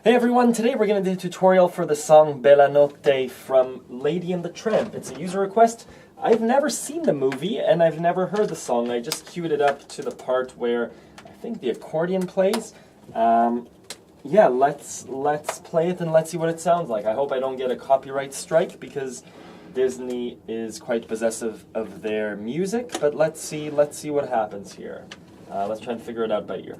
Hey everyone, today we're going to do a tutorial for the song Bella Notte from Lady and the Tramp. It's a user request. I've never seen the movie and I've never heard the song. I just queued it up to the part where I think the accordion plays. Yeah, let's play it and let's see what it sounds like. I hope I don't get a copyright strike because Disney is quite possessive of their music, but let's see what happens here. Let's try and figure it out by ear.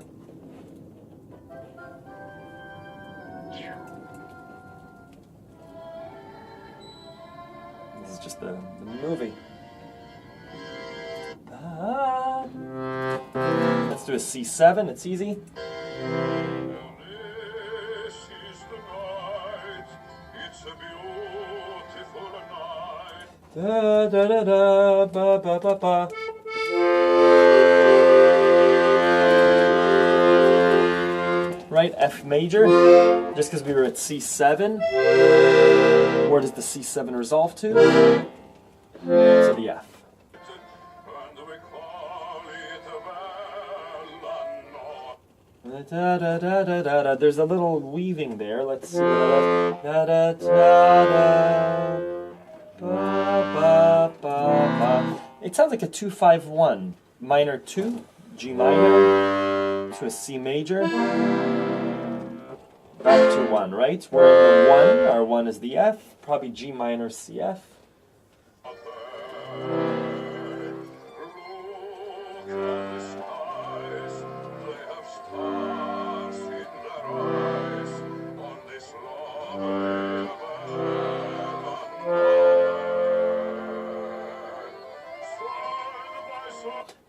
This is just the movie. Let's do a C7, it's easy. Da da da da ba ba ba ba. Right, F major, just because we were at C7. Where does the C7 resolve to? To the F. Da, da, da, da, da, da. There's a little weaving there. Let's see. Da, da, da, da, ba, ba, ba, ba. It sounds like a 2-5-1. Minor 2, G minor, to a C major, back to 1, right? We're in the 1, our 1 is the F, probably G minor, C, F.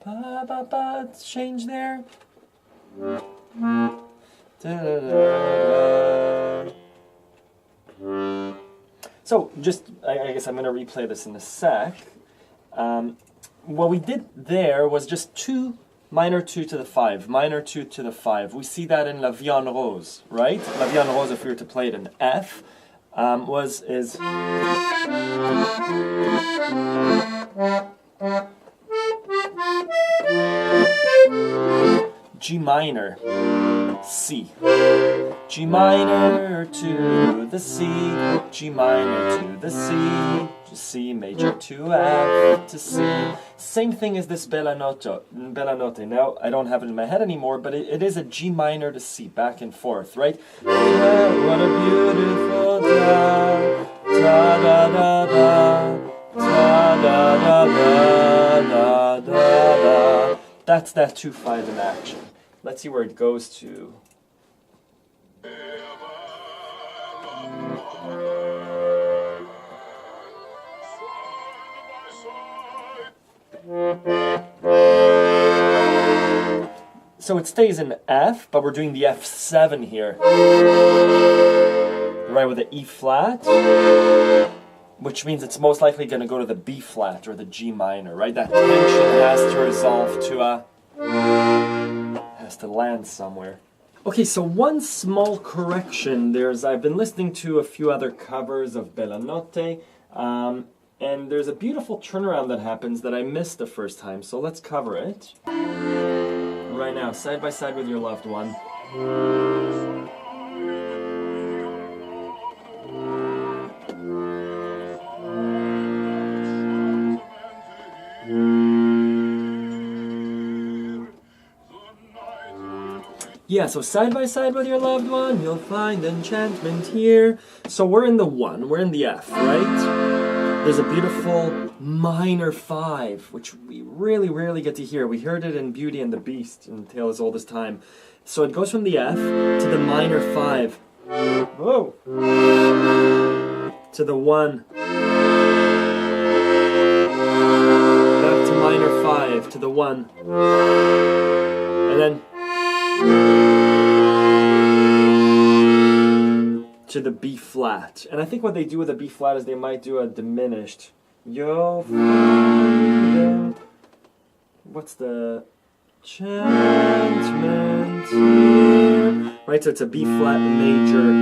Ba ba ba, it's change there. Da, da, da, da. So, I guess I'm going to replay this in a sec. What we did there was just 2 minor 2 to the 5, minor 2 to the 5. We see that in La Vie en Rose, right? La Vie en Rose, if we were to play it in F, is G minor, C. G minor to the C, G minor to the C, C major to F to C. Same thing as this Bella Notte. Now, I don't have it in my head anymore, but it is a G minor to C, back and forth, right? What a beautiful da, da da da da, da da da da da da. That's that 2-5 in action. Let's see where it goes to. So it stays in F, but we're doing the F7 here. Right, with the E flat, which means it's most likely going to go to the B flat or the G minor, right? That tension has to resolve to has to land somewhere. Okay, so one small correction. I've been listening to a few other covers of Bella Notte, and there's a beautiful turnaround that happens that I missed the first time, so let's cover it. Right now, side by side with your loved one. Yeah, so side by side with your loved one, you'll find enchantment here. So we're in the 1, we're in the F, right? There's a beautiful minor 5, which we really rarely get to hear. We heard it in Beauty and the Beast, in Tale as Old as Time. So it goes from the F to the minor 5. Whoa! To the 1. Back to minor 5, to the 1. And then to the B flat. And I think what they do with the B flat is they might do a diminished. What's the enchantment here? Right, so it's a B flat major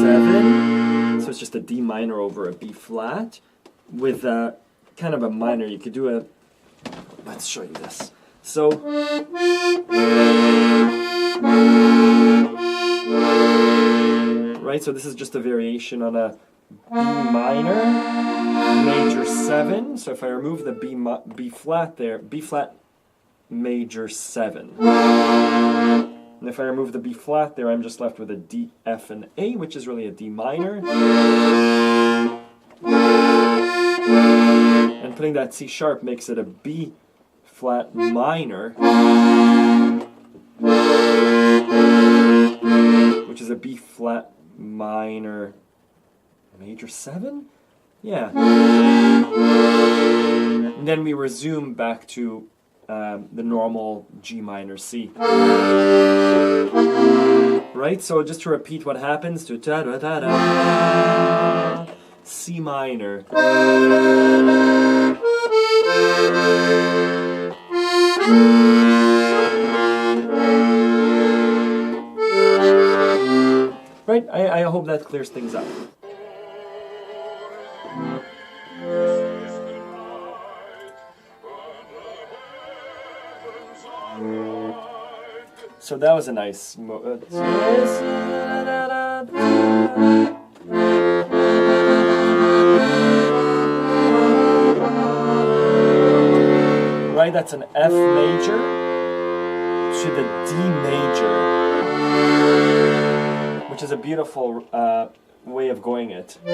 7. So it's just a D minor over a B flat with kind of a minor. You could do a, let's show you this. So right? So this is just a variation on a B minor, major 7. So if I remove the B flat there, B flat, major 7. And if I remove the B flat there, I'm just left with a D, F, and A, which is really a D minor. And putting that C sharp makes it a B flat minor, which is a B flat minor major 7? Yeah. And then we resume back to the normal G minor C. Right? So just to repeat what happens to da da da da, C minor. Right? I hope that clears things up. So that was a nice right, that's an F major to the D major, which is a beautiful way of going it. G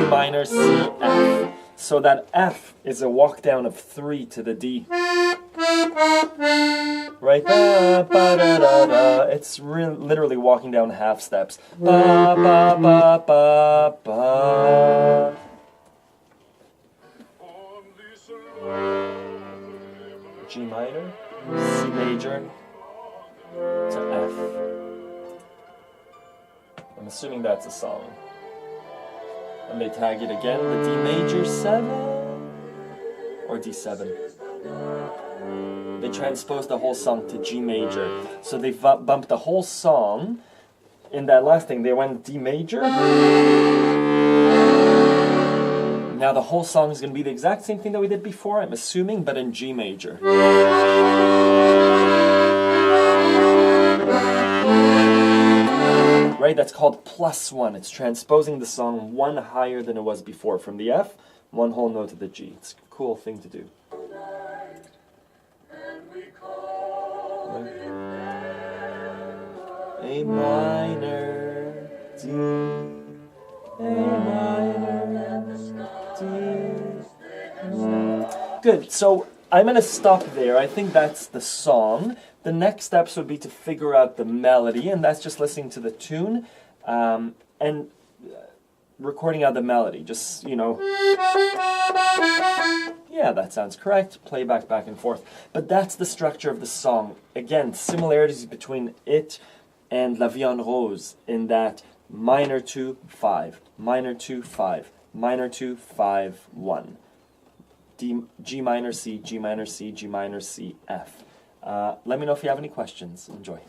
minor, C, F. So that F is a walk down of 3 to the D. Right? Ba, ba, da, da, da. It's literally walking down half steps. Ba, ba, ba, ba, ba. G minor, C major to F. I'm assuming that's a song. And they tag it again, the D major 7 or D7. They transposed the whole song to G major. So they bumped the whole song. In that last thing, they went D major. Now the whole song is going to be the exact same thing that we did before, I'm assuming, but in G major. Right, that's called +1. It's transposing the song 1 higher than it was before. From the F, 1 whole note to the G. It's a cool thing to do. A minor, D, A minor, D. Good, so I'm going to stop there. I think that's the song. The next steps would be to figure out the melody, and that's just listening to the tune and recording out the melody. Just, you know, yeah, that sounds correct. Playback back and forth. But that's the structure of the song. Again, similarities between it and La Vie en Rose in that minor 2, 5, minor 2, 5, minor 2, 5, 1. D, G minor, C, G minor, C, G minor, C, F. Let me know if you have any questions. Enjoy.